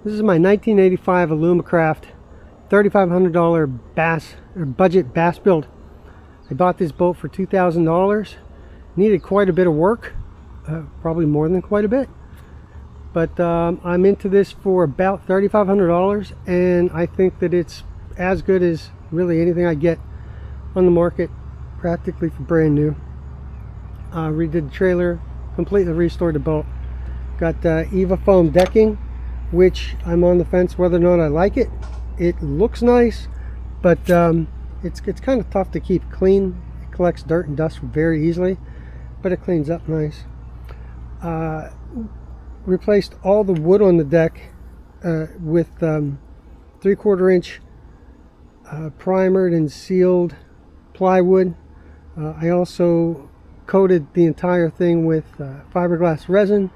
This is my 1985 Alumacraft $3,500 bass or budget bass build. I bought this boat for $2,000. Needed quite a bit of work, probably more than quite a bit. But I'm into this for about $3,500, and I think that it's as good as really anything I get on the market, practically for brand new. Redid the trailer, completely restored the boat. Got Eva foam decking, which I'm on the fence whether or not I like it. It looks nice, but it's kind of tough to keep clean. It collects dirt and dust very easily, but it cleans up nice. Replaced all the wood on the deck with 3/4 inch primered and sealed plywood. I also coated the entire thing with fiberglass resin,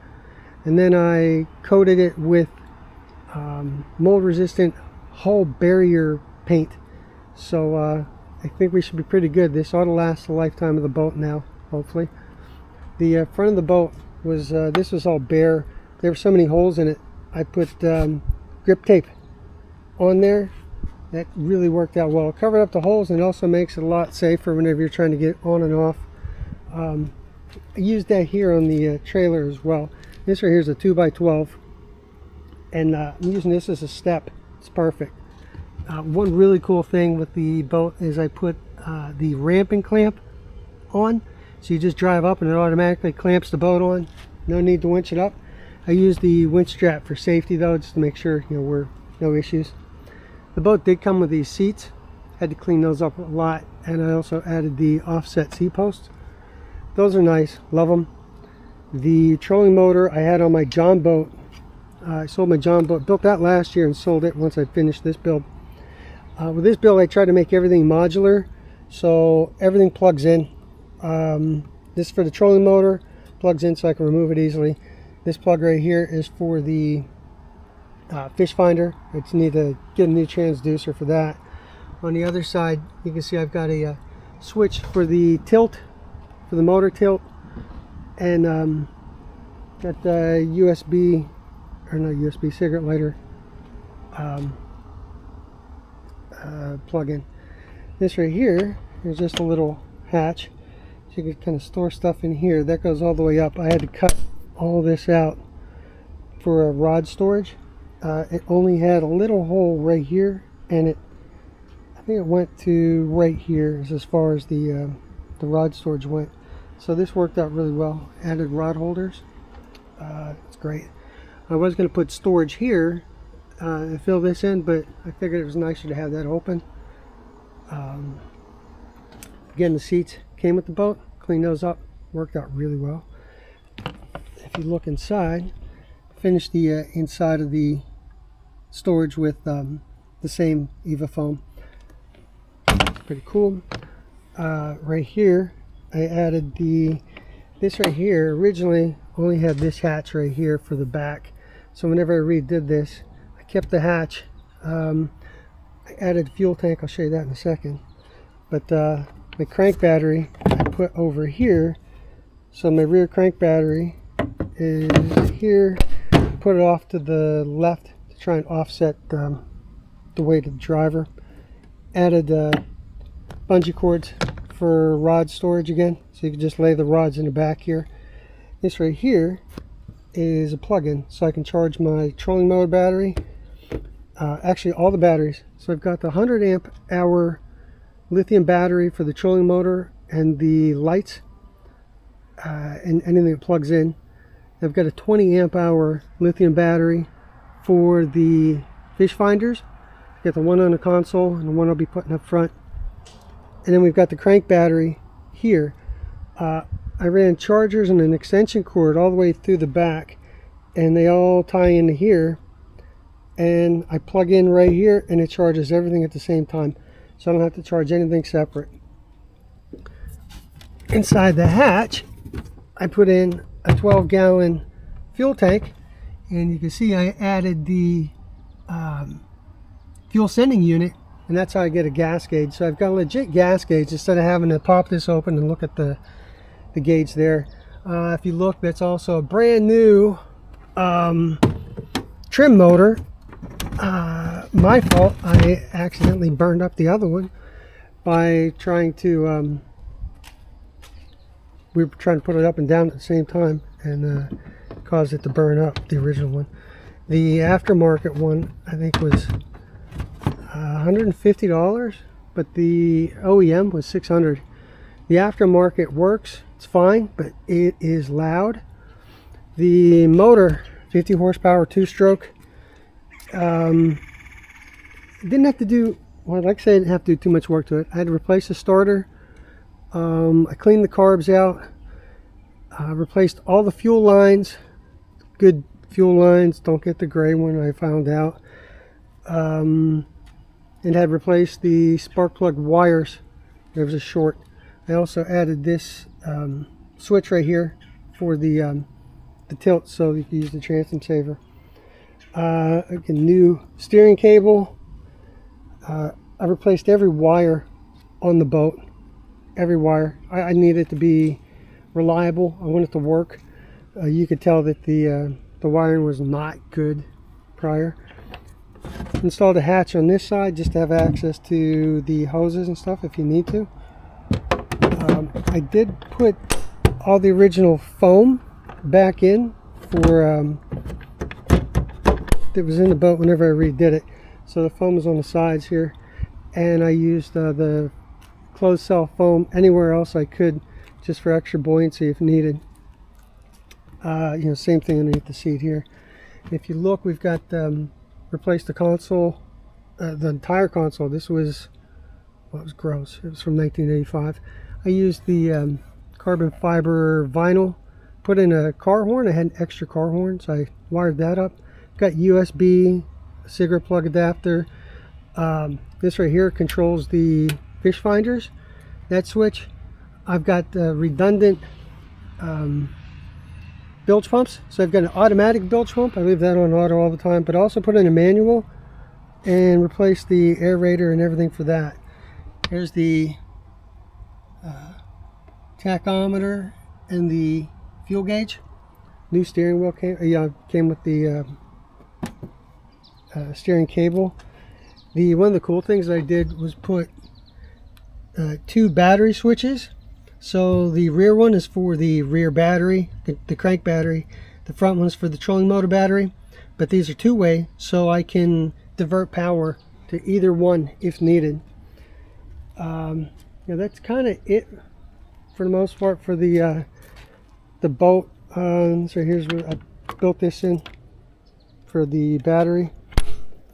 and then I coated it with mold resistant hull barrier paint. So I think we should be pretty good. This ought to last the lifetime of the boat now, hopefully. The front of the boat was this was all bare. There were so many holes in it. I put grip tape on there. That really worked out well. It covered up the holes and also makes it a lot safer whenever you're trying to get on and off. I used that here on the trailer as well. This right here is a 2x12, and I'm using this as a step. It's perfect. One really cool thing with the boat is I put the ramping clamp on, so you just drive up and it automatically clamps the boat on. No need to winch it up. I use the winch strap for safety though, just to make sure we're no issues. The boat did come with these seats. Had to clean those up a lot, and I also added the offset seat posts. Those are nice, love them. The trolling motor I had on my John boat. I sold my John boat, built that last year and sold it once I finished this build. With this build I tried to make everything modular, so everything plugs in. This for the trolling motor, plugs in so I can remove it easily. This plug right here is for the fish finder. I just need to get a new transducer for that. On the other side you can see I've got a switch for the tilt, for the motor tilt, and got the USB, or not USB, cigarette lighter plug-in. This right here is just a little hatch, so you can kind of store stuff in here. That goes all the way up. I had to cut all this out for a rod storage. It only had a little hole right here, and I think it went to right here as far as the rod storage went. So this worked out really well. Added rod holders. It's great. I was going to put storage here and fill this in, but I figured it was nicer to have that open. Again, the seats came with the boat. Cleaned those up. Worked out really well. If you look inside, finished the inside of the storage with the same Eva foam. It's pretty cool. Right here I added this right here. Originally only had this hatch right here for the back, so whenever I redid this I kept the hatch. I added fuel tank. I'll show you that in a second. But my crank battery I put over here, so my rear crank battery is here. Put it off to the left to try and offset the weight of the driver. Added bungee cords for rod storage again, so you can just lay the rods in the back here. This right here is a plug-in, so I can charge my trolling motor battery, actually all the batteries. So I've got the 100 amp hour lithium battery for the trolling motor and the lights and anything that plugs in. I've got a 20 amp hour lithium battery for the fish finders. I've got the one on the console and the one I'll be putting up front. And then we've got the crank battery here. I ran chargers and an extension cord all the way through the back, and they all tie into here, and I plug in right here and it charges everything at the same time, so I don't have to charge anything separate. Inside the hatch I put in a 12-gallon fuel tank, and you can see I added the fuel sending unit, and that's how I get a gas gauge. So I've got a legit gas gauge instead of having to pop this open and look at the gauge there. If you look, that's also a brand new trim motor My fault. I accidentally burned up the other one by trying to we were trying to put it up and down at the same time, and caused it to burn up, the original one. The aftermarket one I think was $150, but the OEM was $600. The aftermarket works, it's fine, but it is loud. The motor, 50 horsepower, 2-stroke, didn't have to do, well, like I said, I didn't have to do too much work to it. I had to replace the starter. I cleaned the carbs out. I replaced all the fuel lines, good fuel lines, don't get the gray one, I found out. And had replaced the spark plug wires. There was a short. I also added this switch right here for the tilt, so you can use the transom saver. A new steering cable. I replaced every wire on the boat. Every wire. I need it to be reliable. I want it to work. You could tell that the wiring was not good prior. Installed a hatch on this side just to have access to the hoses and stuff if you need to. I did put all the original foam back in for that was in the boat whenever I redid it. So the foam is on the sides here, and I used the closed cell foam anywhere else I could, just for extra buoyancy if needed. Same thing underneath the seat here. If you look, we've got replaced the console, the entire console. This was, well, it was gross. It was from 1985. I used the carbon fiber vinyl, put in a car horn. I had an extra car horn, so I wired that up. Got USB, cigarette plug adapter. This right here controls the fish finders, that switch. I've got redundant bilge pumps, so I've got an automatic bilge pump. I leave that on auto all the time, but I also put in a manual and replaced the aerator and everything for that. Here's the tachometer and the fuel gauge. New steering wheel came with the steering cable. One of the cool things I did was put 2 battery switches. So the rear one is for the rear battery, the crank battery. The front one is for the trolling motor battery. But these are two-way, so I can divert power to either one if needed. That's kind of it for the most part for the boat. So here's where I built this in for the battery.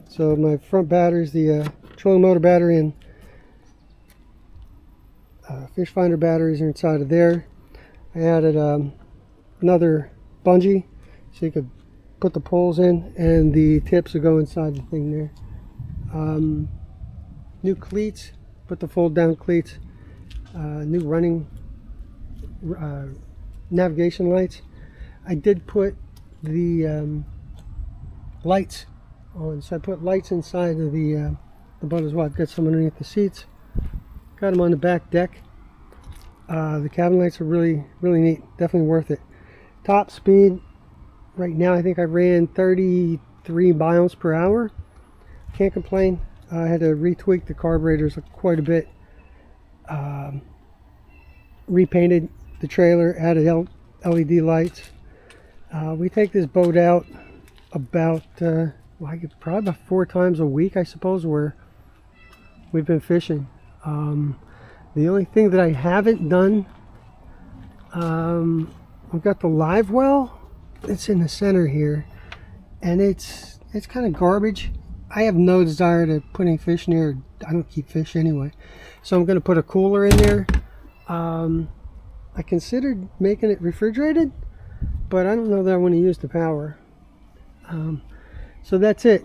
So my front battery is the trolling motor battery, and fish finder batteries are inside of there. I added another bungee so you could put the poles in, and the tips will go inside the thing there. New cleats, put the fold down cleats. New running navigation lights. I did put the lights on, so I put lights inside of the boat as well. I've got some underneath the seats. Got them on the back deck. The cabin lights are really neat, definitely worth it. Top speed right now, I think I ran 33 miles per hour. Can't complain. I had to retweak the carburetors quite a bit. Repainted the trailer, added LED lights. We take this boat out about probably about 4 times a week, I suppose, where we've been fishing. The only thing that I haven't done, I've got the live well. It's in the center here, and it's kind of garbage. I have no desire to put any fish near. I don't keep fish anyway, so I'm going to put a cooler in there. I considered making it refrigerated, but I don't know that I want to use the power. So that's it.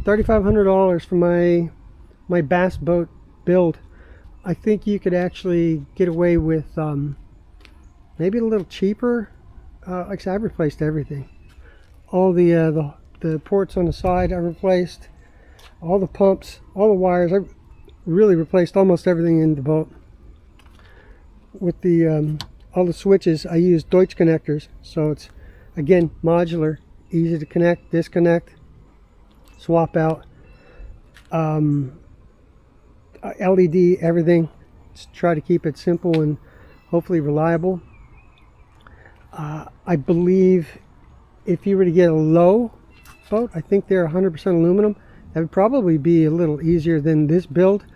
$3,500 for my bass boat build. I think you could actually get away with maybe a little cheaper. Like I said, I replaced everything. All the ports on the side I replaced. All the pumps, all the wires. I really replaced almost everything in the boat. With the all the switches, I used Deutsch connectors, so it's again modular, easy to connect, disconnect. swap out LED, everything. Just try to keep it simple and hopefully reliable. I believe if you were to get a low boat, I think they're 100% aluminum. That would probably be a little easier than this build.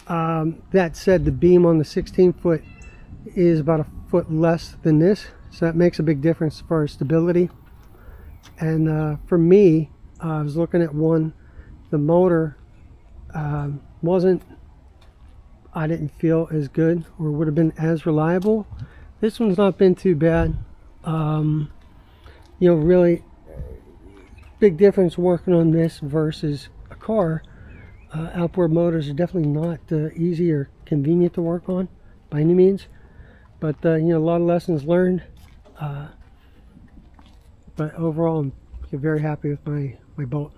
That said, the beam on the 16-foot is about a foot less than this, so that makes a big difference as far as stability. And for me, I was looking at one, the motor I didn't feel as good, or would have been as reliable. This one's not been too bad. You know, really big difference working on this versus a car. Outboard motors are definitely not easy or convenient to work on by any means, but you know, a lot of lessons learned. But overall, I'm very happy with my boat.